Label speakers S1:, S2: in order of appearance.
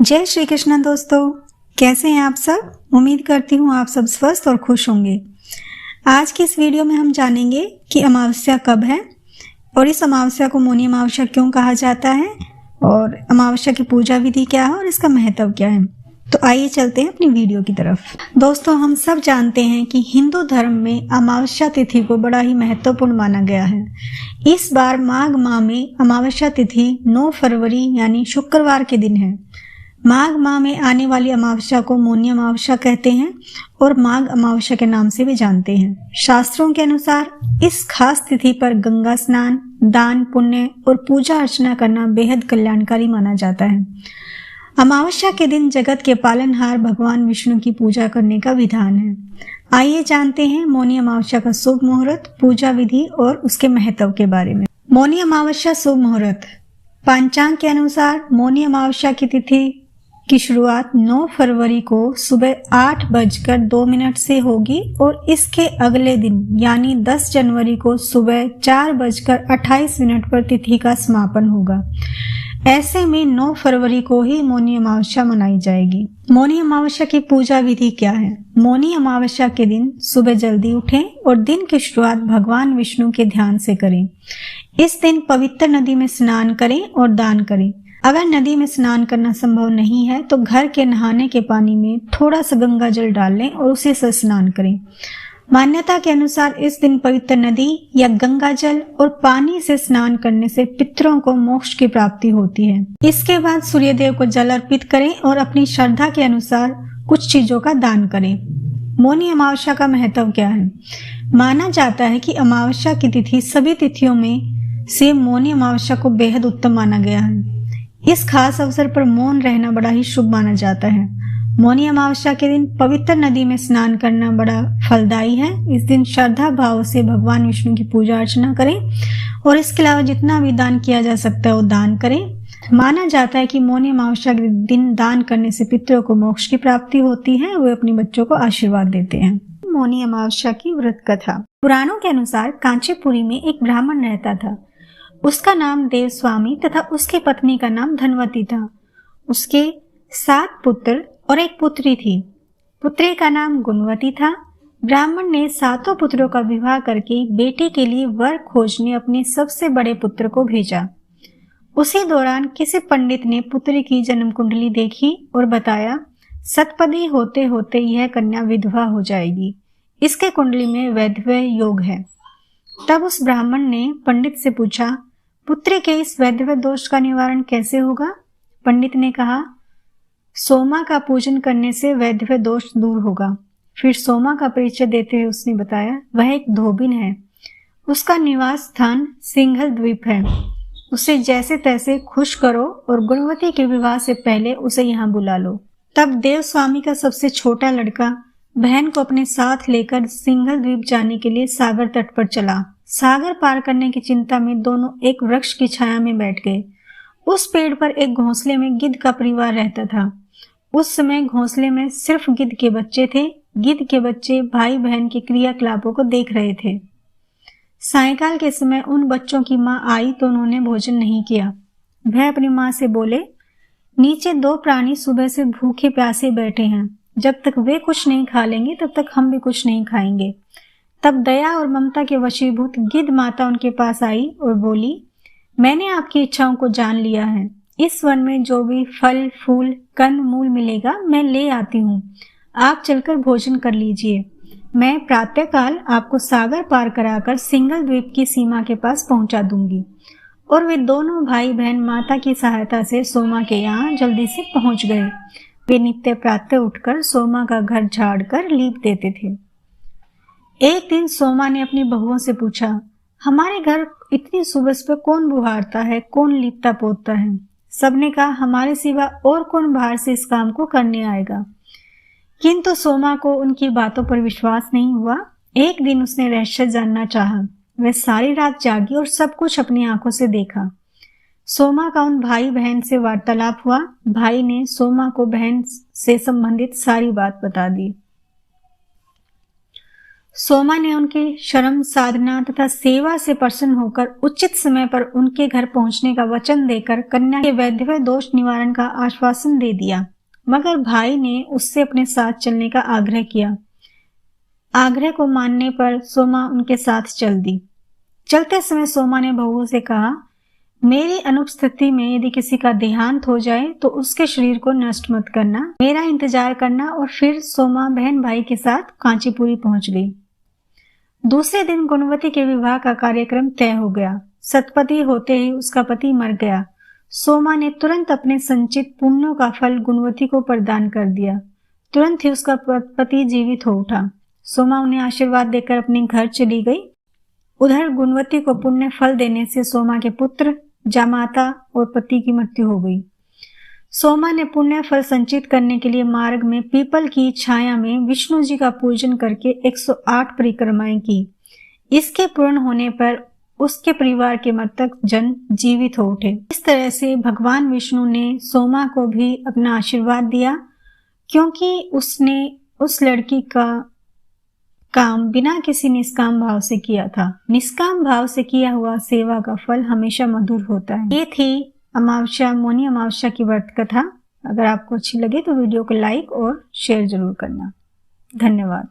S1: जय श्री कृष्ण दोस्तों, कैसे हैं आप सब। उम्मीद करती हूँ आप सब स्वस्थ और खुश होंगे। आज की इस वीडियो में हम जानेंगे कि अमावस्या कब है और इस अमावस्या को मौनी अमावस्या क्यों कहा जाता है और अमावस्या की पूजा विधि क्या है और इसका महत्व क्या है। तो आइए चलते हैं अपनी वीडियो की तरफ। दोस्तों, हम सब जानते हैं कि हिंदू धर्म में अमावस्या तिथि को बड़ा ही महत्वपूर्ण माना गया है। इस बार माघ माह में अमावस्या तिथि 9 फरवरी यानी शुक्रवार के दिन है। माघ माह में आने वाली अमावस्या को मौनी अमावस्या कहते हैं और माघ अमावस्या के नाम से भी जानते हैं। शास्त्रों के अनुसार इस खास तिथि पर गंगा स्नान, दान पुण्य और पूजा अर्चना करना बेहद कल्याणकारी माना जाता है। अमावस्या के दिन जगत के पालनहार भगवान विष्णु की पूजा करने का विधान है। आइए जानते हैं मौनी अमावस्या का शुभ मुहूर्त, पूजा विधि और उसके महत्व के बारे में। मौनी अमावस्या शुभ मुहूर्त। पंचांग के अनुसार मौनी अमावस्या की तिथि की शुरुआत 9 फरवरी को सुबह 8:02 से होगी और इसके अगले दिन यानी 10 जनवरी को सुबह 4:28 पर तिथि का समापन होगा। ऐसे में 9 फरवरी को ही मौनी अमावस्या मनाई जाएगी। मौनी अमावस्या की पूजा विधि क्या है। मौनी अमावस्या के दिन सुबह जल्दी उठें और दिन की शुरुआत भगवान विष्णु के ध्यान से करें। इस दिन पवित्र नदी में स्नान करें और दान करें। अगर नदी में स्नान करना संभव नहीं है तो घर के नहाने के पानी में थोड़ा सा गंगा जल डाल लें और उसी से स्नान करें। मान्यता के अनुसार इस दिन पवित्र नदी या गंगा जल और पानी से स्नान करने से पितरों को मोक्ष की प्राप्ति होती है। इसके बाद सूर्यदेव को जल अर्पित करें और अपनी श्रद्धा के अनुसार कुछ चीजों का दान करें। मौनी अमावस्या का महत्व क्या है। माना जाता है कि अमावस्या की तिथि सभी तिथियों में से मौनी अमावस्या को बेहद उत्तम माना गया है। इस खास अवसर पर मौन रहना बड़ा ही शुभ माना जाता है। मौनी अमावस्या के दिन पवित्र नदी में स्नान करना बड़ा फलदायी है। इस दिन श्रद्धा भाव से भगवान विष्णु की पूजा अर्चना करें और इसके अलावा जितना भी दान किया जा सकता है वो दान करें। माना जाता है कि मौनी अमावस्या के दिन दान करने से पितरों को मोक्ष की प्राप्ति होती है, वे अपने बच्चों को आशीर्वाद देते हैं। मौनी अमावस्या की व्रत कथा। पुराणों के अनुसार कांचीपुरी में एक ब्राह्मण रहता था। उसका नाम देवस्वामी तथा उसकी पत्नी का नाम धनवती था। उसके 7 पुत्र और एक पुत्री थी। पुत्री का नाम गुणवती था। ब्राह्मण ने 7 पुत्रों का विवाह करके बेटे के लिए वर खोजने अपने सबसे बड़े पुत्र को भेजा। उसी दौरान किसी पंडित ने पुत्री की जन्म कुंडली देखी और बताया, सतपदी होते होते यह कन्या विधवा हो जाएगी। इसके कुंडली में वैधव्य योग है। तब उस ब्राह्मण ने पंडित से पूछा, पुत्री के इस वैधव्य दोष का निवारण कैसे होगा। पंडित ने कहा, सोमा का पूजन करने से वैधव्य दोष दूर होगा। फिर सोमा का परिचय देते हुए उसने बताया, वह एक धोबिन है। उसका निवास स्थान सिंघल द्वीप है। उसे जैसे तैसे खुश करो और गुणवती के विवाह से पहले उसे यहाँ बुला लो। तब देवस्वामी का सबसे छोटा लड़का बहन को अपने साथ लेकर सिंघल द्वीप जाने के लिए सागर तट पर चला। सागर पार करने की चिंता में दोनों एक वृक्ष की छाया में बैठ गए। उस पेड़ पर एक घोंसले में गिद्ध का परिवार रहता था। उस समय घोंसले में सिर्फ गिद्ध के बच्चे थे। गिद्ध के बच्चे भाई बहन के क्रियाकलापों को देख रहे थे। सायंकाल के समय उन बच्चों की माँ आई तो उन्होंने भोजन नहीं किया। वह अपनी माँ से बोले, नीचे 2 प्राणी सुबह से भूखे प्यासे बैठे हैं। जब तक वे कुछ नहीं खा लेंगे तब तक हम भी कुछ नहीं खाएंगे। तब दया और ममता के वशीभूत गिद्ध माता उनके पास आई और बोली, मैंने आपकी इच्छाओं को जान लिया है। इस वन में जो भी फल फूल कंद मूल मिलेगा मैं ले आती हूँ। आप चलकर भोजन कर लीजिए। मैं प्रातःकाल आपको सागर पार कराकर सिंघल द्वीप की सीमा के पास पहुंचा दूंगी। और वे दोनों भाई बहन माता की सहायता से सोमा के यहाँ जल्दी से पहुंच गए। वे नित्य प्रातः उठकर सोमा का घर झाड़ कर लीप देते थे। एक दिन सोमा ने अपनी बहुओं से पूछा, हमारे घर इतनी सुबह सुबह कौन बुहारता है, कौन लीपता पोतता है। सबने कहा, हमारे सिवा और कौन बाहर से इस काम को करने आएगा। किंतु सोमा को उनकी बातों पर विश्वास नहीं हुआ। एक दिन उसने रहस्य जानना चाहा। वह सारी रात जागी और सब कुछ अपनी आंखों से देखा। सोमा का उन भाई बहन से वार्तालाप हुआ। भाई ने सोमा को बहन से संबंधित सारी बात बता दी। सोमा ने उनकी श्रम साधना तथा सेवा से प्रसन्न होकर उचित समय पर उनके घर पहुंचने का वचन देकर कन्या के वैधव्य दोष निवारण का आश्वासन दे दिया, मगर भाई ने उससे अपने साथ चलने का आग्रह किया। आग्रह को मानने पर सोमा उनके साथ चल दी। चलते समय सोमा ने बहू से कहा, मेरी अनुपस्थिति में यदि किसी का देहांत हो जाए तो उसके शरीर को नष्ट मत करना, मेरा इंतजार करना। और फिर सोमा बहन भाई के साथ कांचीपुरी पहुंच गई। दूसरे दिन गुणवती के विवाह का कार्यक्रम तय हो गया। सतपति होते ही उसका पति मर गया। सोमा ने तुरंत अपने संचित पुण्यों का फल गुणवती को प्रदान कर दिया। तुरंत ही उसका पति जीवित हो उठा। सोमा उन्हें आशीर्वाद देकर अपने घर चली गई। उधर गुणवती को पुण्य फल देने से सोमा के पुत्र, जामाता और पति की मृत्यु हो गई। सोमा ने पुण्य फल संचित करने के लिए मार्ग में पीपल की छाया में विष्णु जी का पूजन करके 108 परिक्रमाएं की। इसके पूर्ण होने पर उसके परिवार के मृतक जन जीवित हो उठे। इस तरह से भगवान विष्णु ने सोमा को भी अपना आशीर्वाद दिया, क्योंकि उसने उस लड़की का काम बिना किसी निष्काम भाव से किया था। निष्काम भाव से किया हुआ सेवा का फल हमेशा मधुर होता है। ये थी अमावस्या, मौनी अमावस्या की व्रत कथा। अगर आपको अच्छी लगे तो वीडियो को लाइक और शेयर जरूर करना। धन्यवाद।